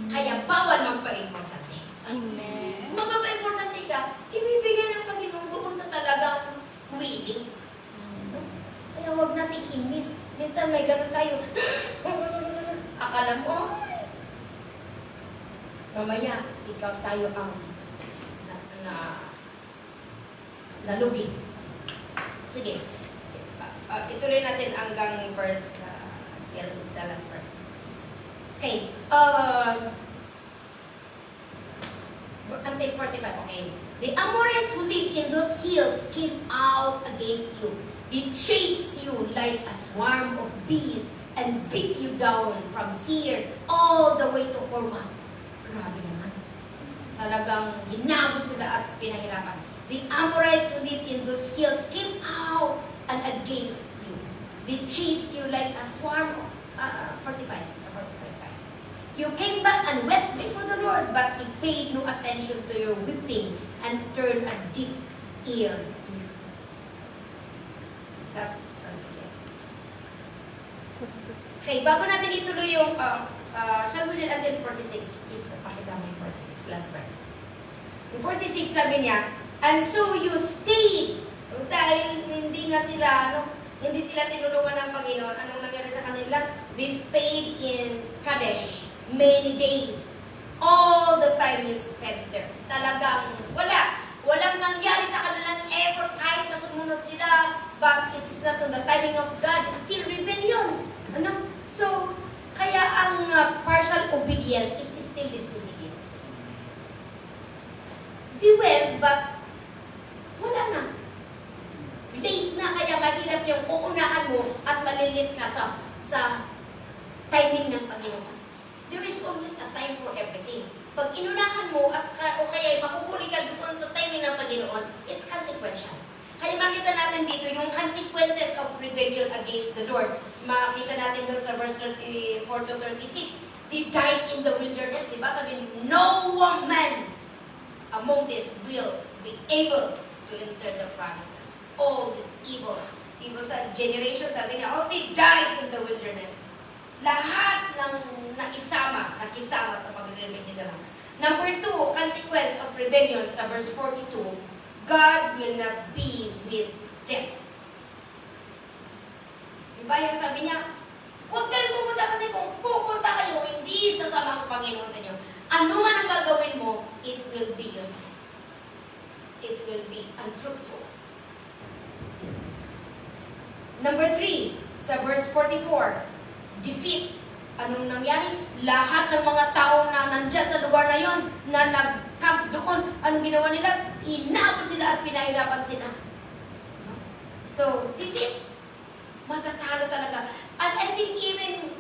Kaya bawal magpa-importante. Amen. Magpa-importante ka, ibibigay ng Panginoon doon sa talagang willing. Kaya huwag natin i-miss. Minsan may ganun tayo. Akala mo, mamaya, ikaw tayo ang nalugi. Sige. Ituloy natin hanggang verse, till the last verse. Okay. Until 45, okay. The Amorites who lived in those hills came out against you. They chased you like a swarm of bees and beat you down from Seir all the way to Hormah. Grabe naman. Talagang hinabot sila at pinahirapan. The Amorites who lived in those hills came out and against you. They chased you like a swarm of 45. So 45. You came back and wept before the Lord, but He paid no attention to your weeping and turned a deaf ear to you. That's it. Okay, bago natin ituloy yung, shall we read until 46? Please, pakisama yung 46, last verse. Yung 46, sabi niya, and so you stayed, dahil hindi sila tinulungan ng Panginoon, anong nangyari sa kanila? They stayed in Kadesh many days. All the time you spent there. Talagang walang nangyari sa kanilang effort kahit na sumunod sila, but it is not on the timing of God, it's still rebellion. So, kaya ang partial obedience is still disobedience. They went, but wala na. Late na, kaya mahirap yung uunahan mo at malilit ka sa timing ng Panginoon. There is always a time for everything. Pag inunahan mo o kaya makuhuli ka doon sa timing ng Panginoon, it's consequential. Kaya makita natin dito yung consequences of rebellion against the Lord. Makita natin doon sa verse 34 to 36. They died in the wilderness. Diba? Sabi, no woman among this will be able to enter the promised land. All this evil sa generation, sabi niya, they died in the wilderness. Lahat ng nakisama sa pag-rebel nila. Number 2, consequence of rebellion sa verse 42, God will not be with them. Diba yung sabi niya, huwag kayong pumunta kasi kung pupunta kayo, hindi sasama ang Panginoon sa inyo. Ano man ang gagawin mo, it will be useless. It will be unfruitful. Number 3, sa verse 44, defeat. Anong nangyari? Lahat ng mga tao na nandyan sa lugar na yon, na nag-camp doon, anong ginawa nila? inabot sila at pinahirapan sila. So, defeat. Matatalo talaga. And I think even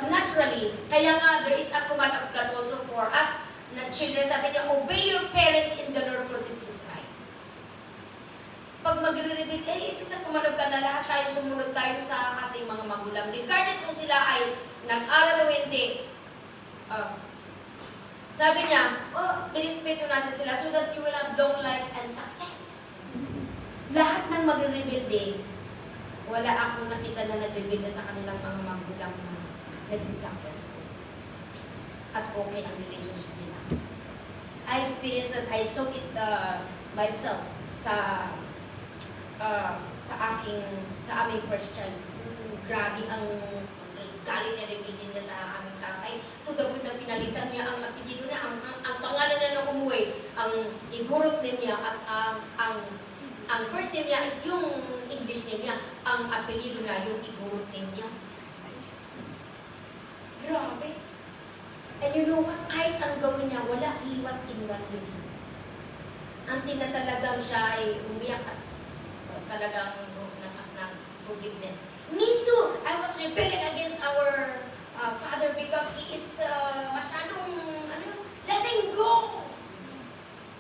naturally, kaya nga there is a command of God also for us na children. Sabi niya, obey your parents in the Lord, for this is right. Pag magre-reveal, it is a command of God na lahat tayo sumunod tayo sa ating mga magulang. Regardless kung sila ay nag-aral o hindi. Sabi niya, irespeto natin sila so that you will have long life and success. Lahat ng magre-reveal din, wala akong nakita na nag-reveal na sa kanilang mga magulang na naging successful. At okay ang relationship nila. I experienced it, I saw it myself sa aming first child. Grabe ang galing na reveal niya sa aming tatay. To the point na pinalitan niya ang apelido na, ang pangalan na nang umuwi, ang igurot niya at ang first name niya is yung English name niya, ang apelido niya yung igurot name niya. Grabe. And you know what? Kahit ang gawin niya, wala, he was in one with him. Until na talagang siya ay umiyak at talagang nakas ng forgiveness. Me too! I was rebelling against our father because he is masyadong, lasing go!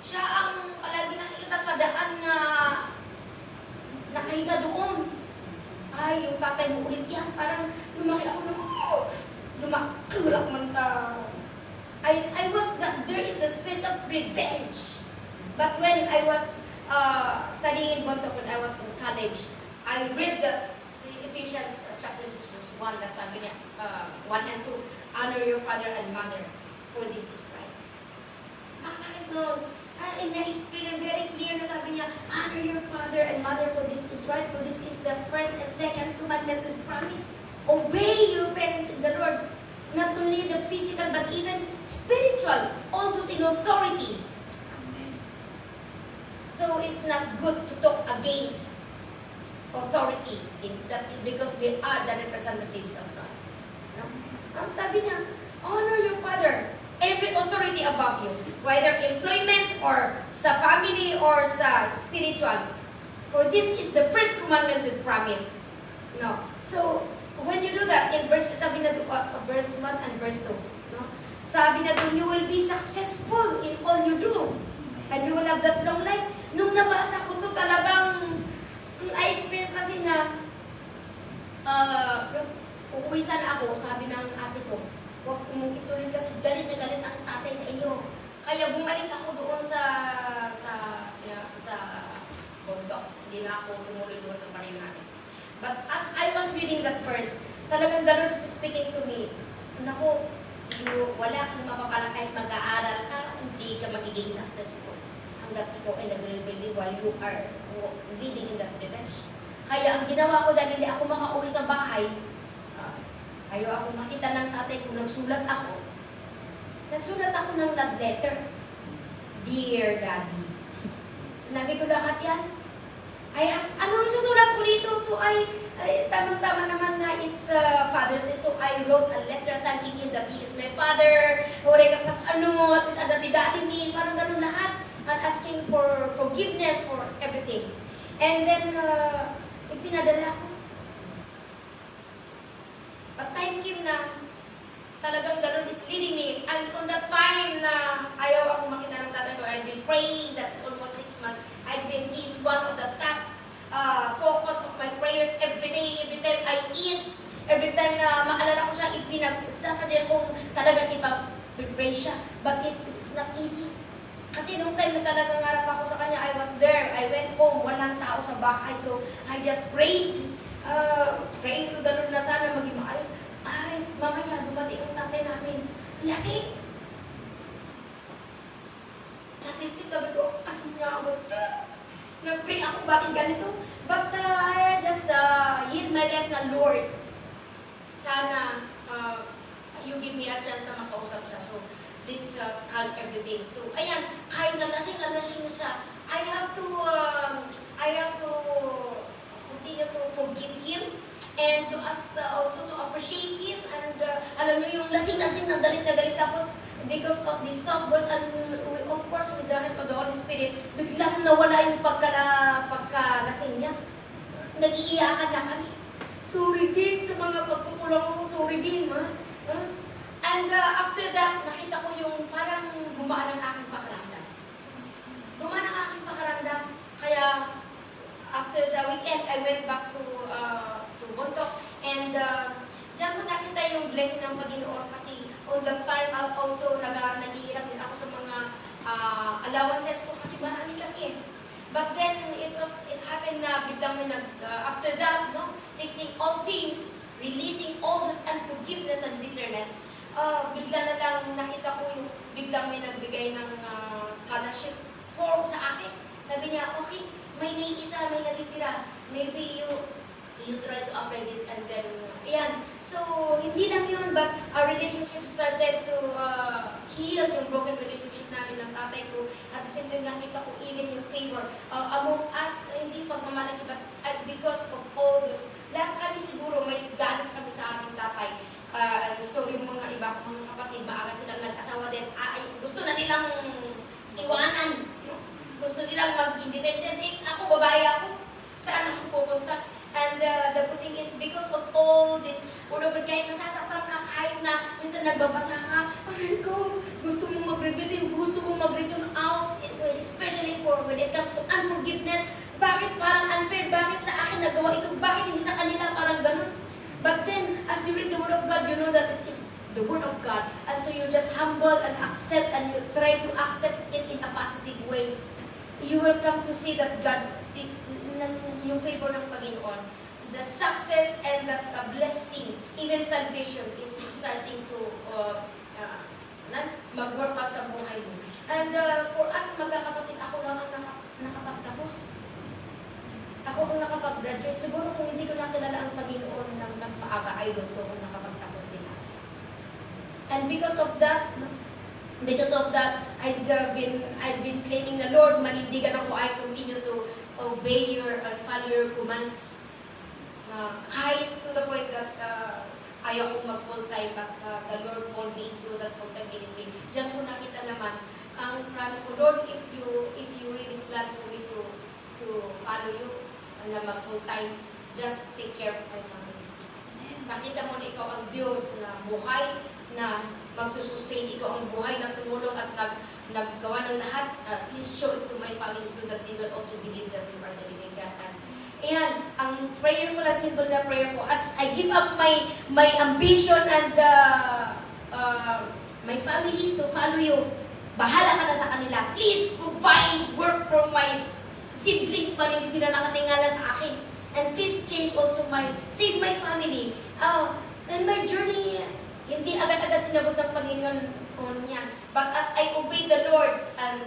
Siya ang palagi nakikita sa daan na nakahiga doon. Ay, yung tatay mo ulit yan. Parang lumaki ako na, lumakulak man ta. There is the spirit of revenge. But when I was studying in Bontoc, when I was in college, I read the Ephesians chapter 6, verse 1, that sabi niya, 1 and 2, honor your father and mother, for this is right. Bakit no? In the experience, very clear na sabi niya, honor your father and mother, for this is right, for this is the first and second commandment with promise. Obey your parents in the Lord. Not only the physical, but even spiritual. All those in authority. So it's not good to talk against authority because they are the representatives of God. No? Sabi niya, honor your father. Every authority above you, whether employment or sa family or sa spiritual. For this is the first commandment with promise. No. So when you do that, in sabi na verse 1 and verse 2, no? Sabi na doon, you will be successful in all you do. And you will have that long life. Nung nabasa ko to, talagang I experience kasi na uuwi sana ako, sabi ng ate ko, huwag mong ituloy kasi galit na galit ang tatay sa inyo. Kaya bumalik ako doon sa Bontoc. Hindi na ako tumuloy doon sa pareho namin. But as I was reading that verse, talagang the Lord is speaking to me, naku, wala kang mapapala kahit mag-aaral ka, hindi ka magiging successful hanggat ikaw ay nag-rebel while you are living in that revenge. Kaya ang ginawa ko dahil hindi ako makauwi sa bahay, ayaw ako makita ng tatay ko, nagsulat ako ng love letter. Dear Daddy. Sinabi ko lahat yan. I asked, ano yung susulat ko dito? So ay tamang-tama naman na it's Father's Day. So I wrote a letter thanking him that he is my father. Hore, kaskas ano, at is daddy me, parang ganun lahat. And asking for forgiveness for everything. And then, ipinadala ko. But time came na, talagang ganun is leading me. And on that time na ayaw ako makita ng tatay ko, I've been praying, that's almost 6 months. He's one of the top focus of my prayers every day, every time I eat, every time na maalala ko siya, sasadya kong talagang ipag-pray siya. But it's not easy. Kasi nung time na talagang harap ako sa kanya, I was there, I went home, walang tao sa bahay, so I just prayed. Praying to the Lord na sana maging maayos. Ay, mamaya, dumating ang tatay namin. Lasing! Natistik, sabi ko, ano na ako? Nag-pray ako, bakit ganito? But I just yield my life na Lord. Sana you give me a chance na makausap siya. So, please calm everything. So, ayan, kahit nalasing siya, I have to continue to forgive him and to also to appreciate him. And alam mo yung lasing na galit tapos because of the soft words and of of course, with the help of the Holy Spirit, biglang nawala yung pagkalasing niya. Nag-iiyakan na kami. Sorry din sa mga pagkukulang ko. Sorry din, ha? And after that, nakita ko yung parang gumaan ang aking pakiramdam. Gumaan ang aking pakiramdam. Kaya, after the weekend, I went back to Bontoc. And diyan ko nakita yung blessing ng Panginoon kasi on that time, also naghihirap din ako sa mga allowances ko kasi marami kami. But then, it happened na biglang may after that, no, fixing all things, releasing all those unforgiveness and bitterness, bigla na lang nakita ko yung biglang may nagbigay ng scholarship form sa akin. Sabi niya, okay, may naiisa, may natitira. Maybe you try to apply this and then, yan. So, hindi lang yun, but our relationship started to heal yung broken relationship namin ng tatay ko. At the same time, nakita ko even yung favor among us, hindi pagmamalaki, but because of all those, lahat kami siguro may galit kami sa aming tatay. So, yung mga iba kong mga kapatid, maaga silang nag-asawa din, gusto na nilang iwanan. Gusto nilang mag-independent. Ako, babae ako. Saan ako pupunta? And the good thing is, because of all this, kahit nasasaktan ka, kahit na minsan nagbabasa ka, aray ko, gusto mong mag-rebellion, gusto mong mag-reason out, especially when it comes to unforgiveness. Bakit parang unfair? Bakit sa akin nagawa ito? Bakit hindi sa kanila parang ganun? But then, as you read the Word of God, you know that it is the Word of God. And so you just humble and accept, and you try to accept it in a positive way. You will come to see that God, yung favor ng Panginoon, the success and that blessing, even salvation, is starting to mag-work out sa buhay mo. And for us, magkakapatid, ako lang ang nakapagtapos. Ako ang nakapag-graduate. Siguro kung hindi ko nakilala ang Panginoon ng mas maaga, I don't know kung nakapagtapos din ako. And because of that, I've been claiming the Lord, manindigan ako, I continue to obey and follow your commands. Kahit to the point that ayaw kong mag-full-time, but the Lord called me into that full-time ministry. Diyan ko nakita naman ang promise mo, Lord, if you really plan for me to follow you, na mag-full-time, just take care of my family. Nakita mo na ikaw ang Diyos na buhay, na magsusustain, ikaw ang buhay na tumulong at naggawa ng lahat. Please show it to my family so that they will also believe that you are the living God. Ayan, ang prayer ko lang, simple na prayer ko, as I give up my ambition and my family to follow you, bahala ka na sa kanila. Please provide work for my siblings pa rin, hindi sila nakatingala sa akin. And please change also save my family. In my journey, hindi agad-agad sinagot ng Panginoon niya. But as I obeyed the Lord and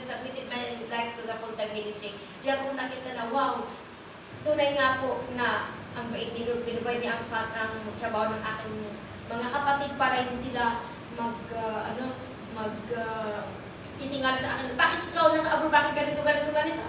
submitted my life to the full-time ministry, diyan ko nakita na, wow, tunay nga po na ang bait ni Lord, pinubay niya ang trabaho ng aking mga kapatid para hindi sila titingala sa akin. Bakit ikaw nasa abroad? Bakit ganito?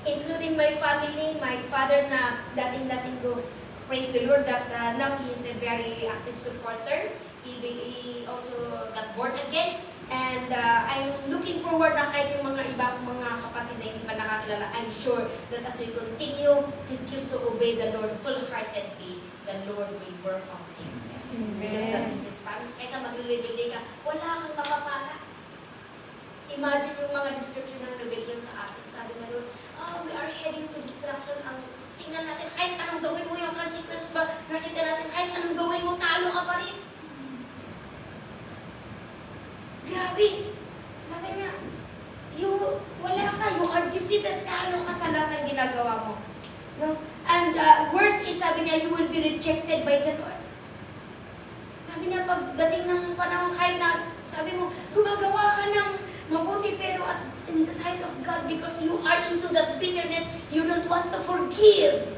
Including my family, my father na dating lasinggo. Praise the Lord that now he is a very active supporter. He also got born again. And I'm looking forward na kahit yung mga ibang mga kapatid na hindi pa nakakilala, I'm sure that as we continue to choose to obey the Lord wholeheartedly, the Lord will work on things. Because that is His promise. Kaysa mag-rebelde ka, wala kang mapapala. Imagine yung mga description ng rebellion sa atin. Sabi na Lord, we are heading to destruction. Tingnan natin, kahit anong gawin mo, yung consequence ba, nakita natin, kahit anong gawin mo, talo ka pa rin. Grabe. Sabi nga, wala ka, you are defeated, talo ka sa lahat ng ginagawa mo. No? And worst is, sabi niya, you will be rejected by the Lord. Sabi niya, pagdating ng panahon, kahit na, sabi mo, gumagawa ka ng mabuti, pero in the sight of God, because you are into that bitterness, you don't want to forgive.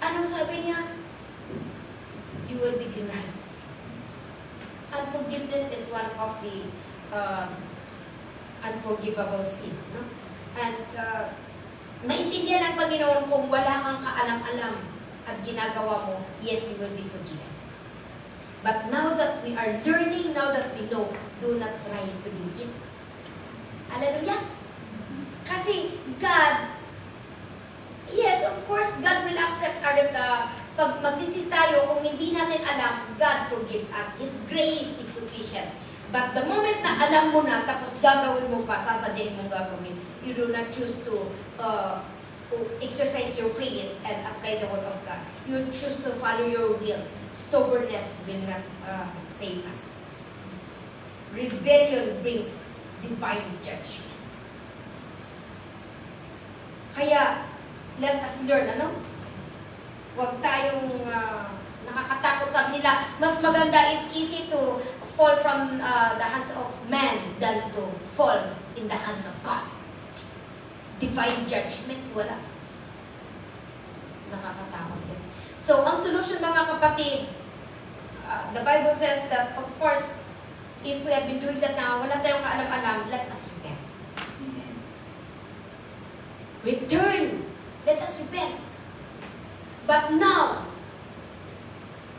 Anong sabi niya? You will be denied. Unforgiveness is one of the unforgivable sin. No? And maintindihan ng Panginoon kung wala kang kaalam-alam at ginagawa mo, yes, you will be forgiven. But now that we are learning, now that we know, do not try to do it. Hallelujah! Kasi God, yes, of course, God will accept our, pag magsisi tayo, kung hindi natin alam, God forgives us. His grace is sufficient. But the moment na alam mo na, tapos gagawin mo pa, sasadyain mong gagawin, you do not choose to exercise your faith and apply the word of God. You choose to follow your will. Stubbornness will not save us. Rebellion brings divine judgment. Kaya, let us learn, ano? Huwag tayong nakakatakot. Sabi nila, mas maganda, it's easy to fall from the hands of man than to fall in the hands of God. Divine judgment, wala. Nakakatakot yun. So, ang solution mga kapatid, the Bible says that, of course, if we have been doing that now, wala tayong kaalam-alam, let us repent. Return. Let us repent. But now,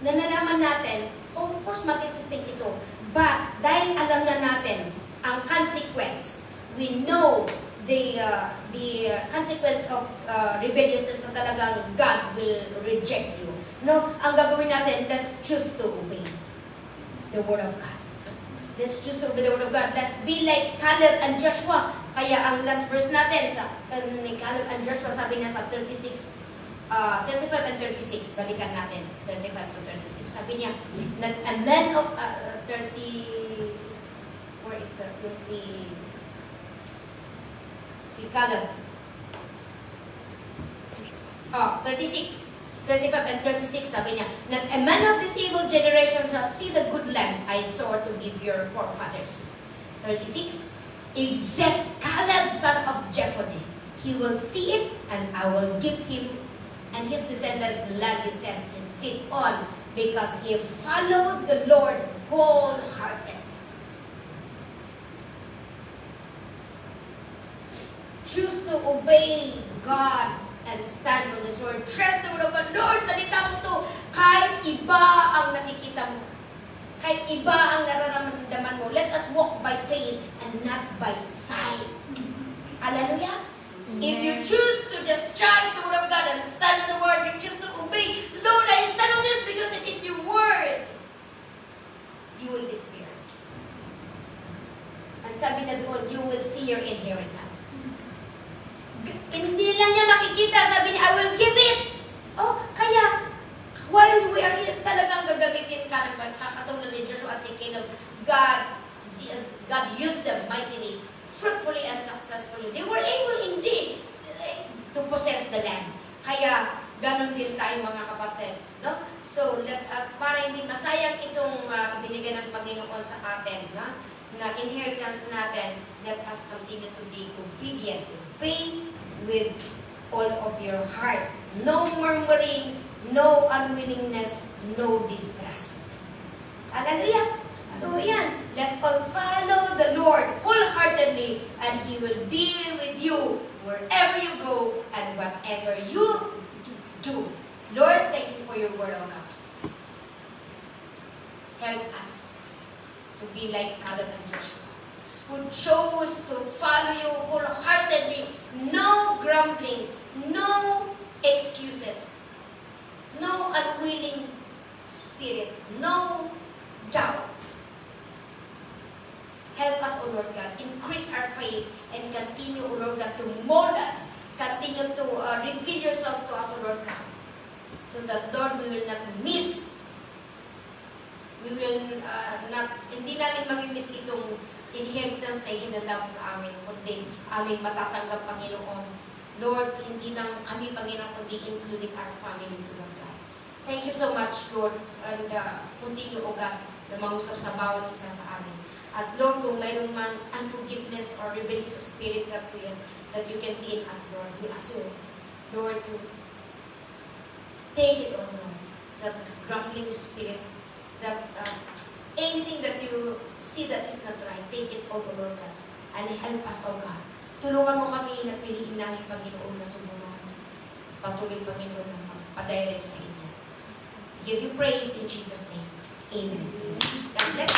na nalaman natin, of course, matitisting ito. But, dahil alam na natin ang consequence, we know the consequence of rebelliousness na talagang God will reject you. No, ang gagawin natin, let's choose to obey the Word of God. Let's choose to obey the Word of God. Let's be like Caleb and Joshua. Kaya ang last verse natin sa ni Caleb and Joshua, sabi niya sa 35 and 36, balikan natin, 35 to 36. Sabi niya, that a man of 30, where is the, si Caleb. 36, 35 and 36, sabi niya, that a man of this evil generation shall see the good land I swore to give your forefathers. 36, except Caleb, son of Jephunneh, he will see it, and I will give him and his descendants the land he set his feet on, because he followed the Lord wholeheartedly. Choose to obey God and stand on His word. Trust the word of God. Lord, salita mo to. Kahit iba ang nakikita mo. Kahit iba ang nararamdaman mo. Let us walk by faith and not by sight. Hallelujah. If you choose to just trust the word of God and stand on the word, you choose to obey, Lord, I stand on this because it is your word, you will be spared. And sabi na doon, you will see your inheritance. Hindi lang niya makikita, sabi niya, I will give it. Oh, kaya, while we are here, talagang gagamitin ka naman, kakatulad ni Joshua at si Caleb, God used them mightily, fruitfully and successfully. They were able indeed to possess the land. Kaya, ganun din tayo mga kapatid. No? So, let us, para hindi masayang itong binigay ng Panginoon sa atin, na inheritance natin, let us continue to be obedient, obey with all of your heart. No murmuring, no unwillingness, no distrust. Hallelujah! So yan, let's all follow the Lord wholeheartedly, and He will be with you wherever you go and whatever you do. Lord, thank you for your word, O God. Help us to be like Caleb and Joshua, who chose to follow you wholeheartedly. No grumbling, no excuses, no unwilling spirit, no doubt. Help us, O Lord God, increase our faith and continue, O Lord God, to mold us, continue to reveal yourself to us, O Lord God, so that, Lord, we will not miss, we will hindi namin mamimiss itong inheritance na hinanap sa amin, kundi aming matatanggap, Panginoon. Lord, hindi lang kami, Panginoon, kundi including our families, O Lord God. Thank you so much, Lord, and continue, O God, na mangusap sa bawat isa sa amin. At Lord, kung mayroong man unforgiveness or rebellious spirit that you can see in us, Lord, we ask you, Lord, to take it on, Lord, that grumbling spirit, that anything that you see that is not right, take it over, Lord God, and help us, O God. Tulungan mo kami na piliin namin, Panginoon, na sumunod. Patuloy, Panginoon, na magpadirect sa inyo. Give you praise in Jesus' name. Amen. God bless